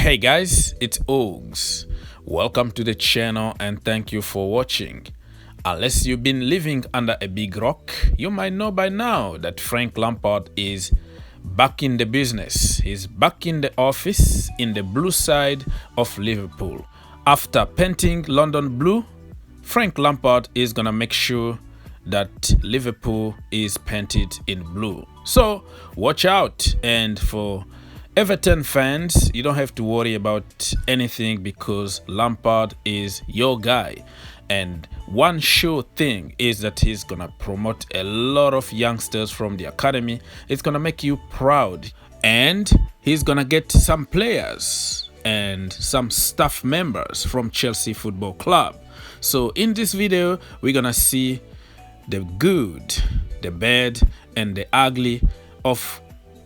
Hey guys, it's Ogs. Welcome to the channel and thank you for watching. Unless you've been living under a big rock, you might know by now that Frank Lampard is back in the business. He's back in the office in the blue side of Liverpool. After painting London blue, Frank Lampard is gonna make sure that Liverpool is painted in blue. So watch out. And for Everton fans, you don't have to worry about anything because Lampard is your guy. And one sure thing is that he's gonna promote a lot of youngsters from the academy. It's gonna make you proud. And he's gonna get some players and some staff members from Chelsea Football Club. So in this video, we're gonna see the good, the bad, and the ugly of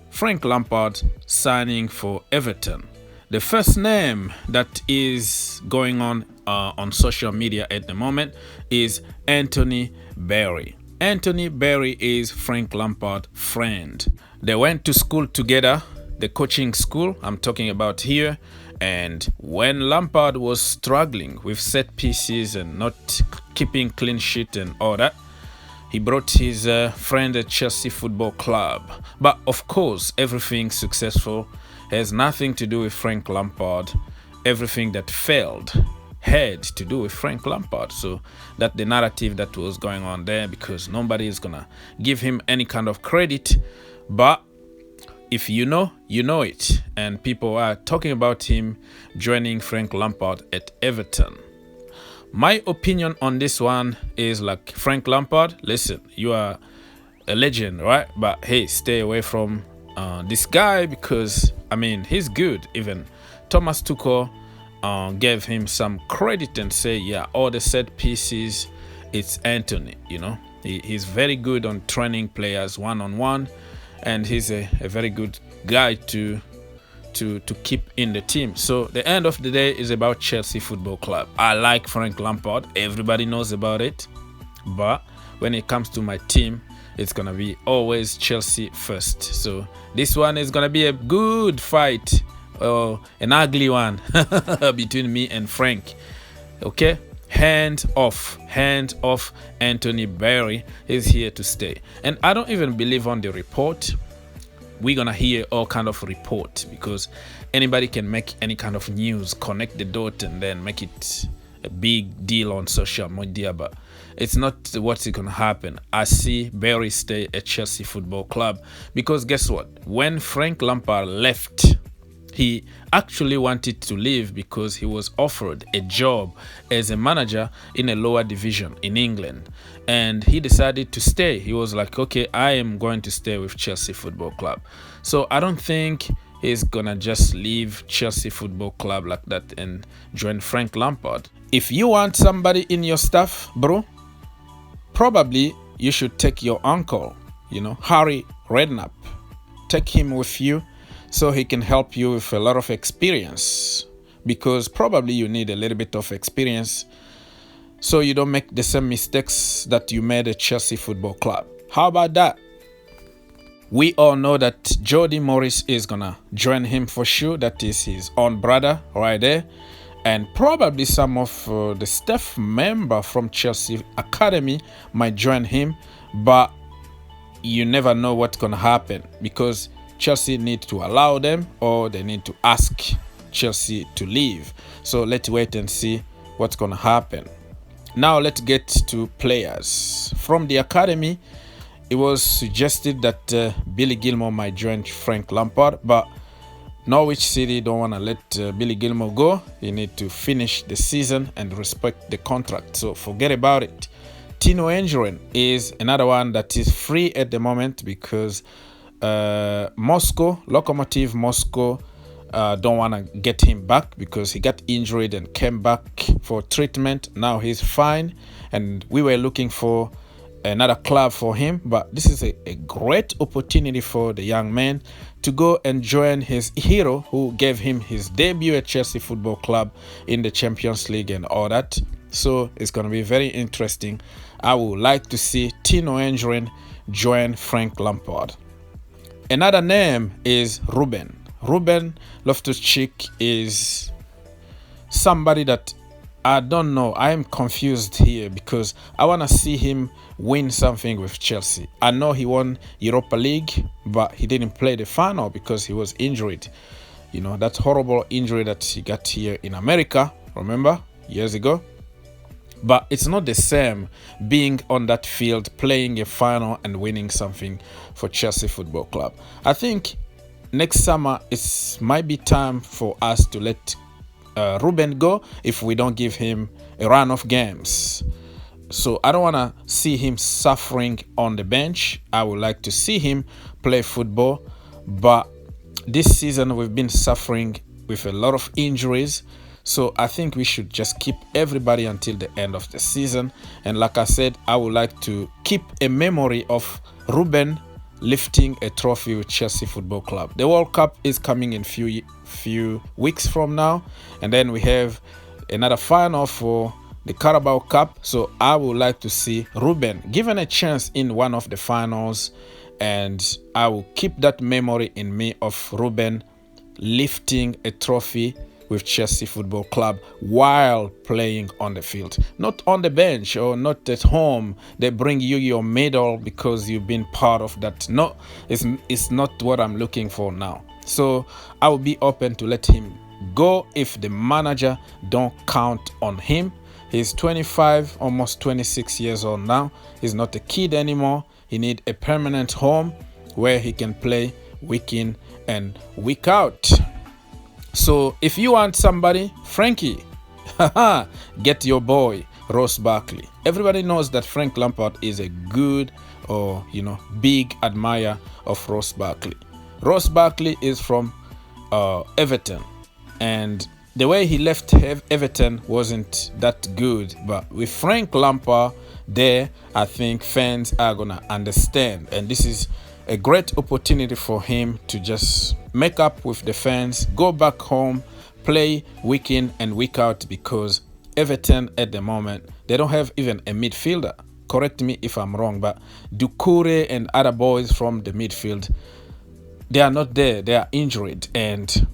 Frank Lampard signing for Everton. The first name that is going on social media at the moment is Anthony Barry. Anthony Barry is Frank Lampard's friend. They went to school together, the coaching school I'm talking about here. And when Lampard was struggling with set pieces and not keeping clean sheet and all that, he brought his friend at Chelsea Football Club. But of course, everything successful has nothing to do with Frank Lampard. Everything that failed had to do with Frank Lampard. So that's the narrative that was going on there, because nobody is gonna give him any kind of credit. But if you know it. And people are talking about him joining Frank Lampard at Everton. My opinion on this one is like, Frank Lampard, listen, you are a legend, right? But hey, stay away from this guy because, I mean, he's good. Even Thomas Tuchel gave him some credit and say, yeah, all the set pieces, it's Anthony, you know. He's very good on training players one-on-one, and he's a very good guy to keep in the team. So the end of the day is about Chelsea Football Club. I like Frank Lampard, everybody knows about it, but when it comes to my team, it's gonna be always Chelsea first. So this one is gonna be a good fight, an ugly one between me and Frank. Okay, hand off Anthony Barry is here to stay. And I don't even believe on the report. We're gonna hear all kind of report because anybody can make any kind of news, connect the dot, and then make it a big deal on social media. But it's not what's gonna happen. I see Barry stay at Chelsea Football Club because guess what? When Frank Lampard left, he actually wanted to leave because he was offered a job as a manager in a lower division in England, and he decided to stay. He was like, okay, I am going to stay with Chelsea Football Club. So I don't think he's gonna just leave Chelsea Football Club like that and join Frank Lampard. If you want somebody in your staff, bro, probably you should take your uncle, you know, Harry Redknapp. Take him with you so he can help you with a lot of experience, because probably you need a little bit of experience so you don't make the same mistakes that you made at Chelsea Football Club. How about that? We all know that Jody Morris is gonna join him for sure. That is his own brother right there. And probably some of the staff member from Chelsea Academy might join him, but you never know what's gonna happen because Chelsea need to allow them or they need to ask Chelsea to leave. So let's wait and see what's gonna happen. Now let's get to players. From the academy, it was suggested that Billy Gilmour might join Frank Lampard, but Norwich City don't want to let Billy Gilmour go. He need to finish the season and respect the contract. So forget about it. Tino Engren is another one that is free at the moment because Lokomotiv Moscow don't want to get him back because he got injured and came back for treatment. Now he's fine, and we were looking for another club for him, but this is a great opportunity for the young man to go and join his hero who gave him his debut at Chelsea Football Club in the Champions League and all that. So it's going to be very interesting. I would like to see Tino Engren join Frank Lampard. Another name is Ruben Ruben Loftus-Cheek is somebody that I don't know. I am confused here because I want to see him win something with Chelsea. I know he won Europa League, but he didn't play the final because he was injured. You know, that horrible injury that he got here in America, remember, years ago. But it's not the same being on that field, playing a final and winning something for Chelsea Football Club. I think next summer it might be time for us to let Ruben go if we don't give him a run of games. So I don't want to see him suffering on the bench. I would like to see him play football. But this season we've been suffering with a lot of injuries. So I think we should just keep everybody until the end of the season. And like I said, I would like to keep a memory of Ruben lifting a trophy with Chelsea Football Club. The World Cup is coming in few weeks from now, and then we have another final for the Carabao Cup. So I would like to see Ruben given a chance in one of the finals, and I will keep that memory in me of Ruben lifting a trophy with Chelsea Football Club while playing on the field, not on the bench or not at home. They bring you your medal because you've been part of that. No, it's not what I'm looking for now. So I will be open to let him go if the manager don't count on him. He's 25, almost 26 years old now. He's not a kid anymore. He needs a permanent home where he can play week in and week out. So if you want somebody, Frankie, get your boy Ross Barkley. Everybody knows that Frank Lampard is a good or big admirer of Ross Barkley. Ross Barkley is from Everton, and the way he left Everton wasn't that good. But with Frank Lampard there, I think fans are gonna understand, and this is a great opportunity for him to just make up with the fans, go back home, play week in and week out, because Everton at the moment, they don't have even a midfielder. Correct me if I'm wrong, but Doucouré and other boys from the midfield, they are not there. They are injured, and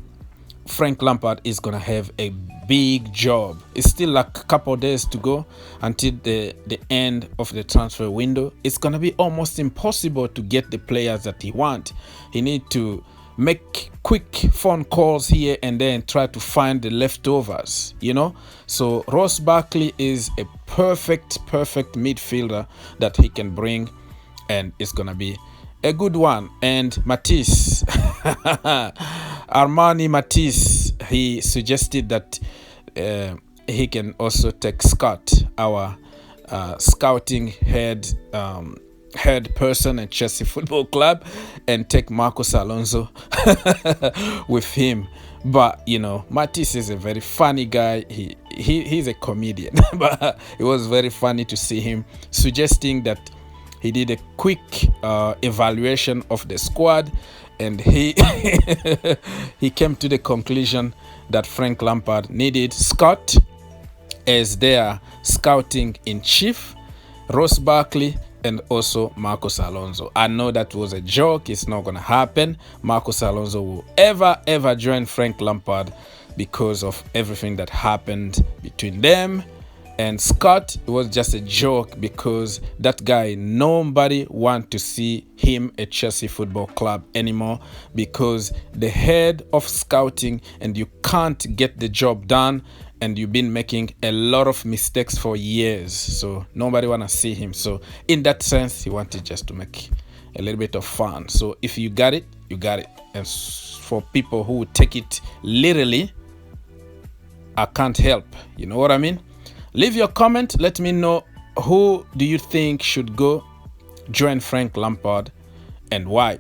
Frank Lampard is gonna have a big job. It's still like a couple of days to go until the end of the transfer window. It's gonna be almost impossible to get the players that he wants. He needs to make quick phone calls here and then try to find the leftovers, So Ross Barkley is a perfect midfielder that he can bring, and it's gonna be a good one. And Matisse, Armani Matisse, he suggested that he can also take Scott, our scouting head person at Chelsea Football Club, and take Marcos Alonso with him. But Matisse is a very funny guy. He's a comedian, but it was very funny to see him suggesting that he did a quick evaluation of the squad, and he he came to the conclusion that Frank Lampard needed Scott as their scouting in chief, Ross Barkley, and also Marcos Alonso. I know that was a joke. It's not gonna happen. Marcos Alonso will ever join Frank Lampard because of everything that happened between them. And Scott, it was just a joke because that guy, nobody want to see him at Chelsea Football Club anymore, because the head of scouting, and you can't get the job done, and you've been making a lot of mistakes for years. So nobody want to see him. So in that sense, he wanted just to make a little bit of fun. So if you got it, you got it. And for people who would take it literally, I can't help. You know what I mean? Leave your comment. Let me know, who do you think should go join Frank Lampard and why?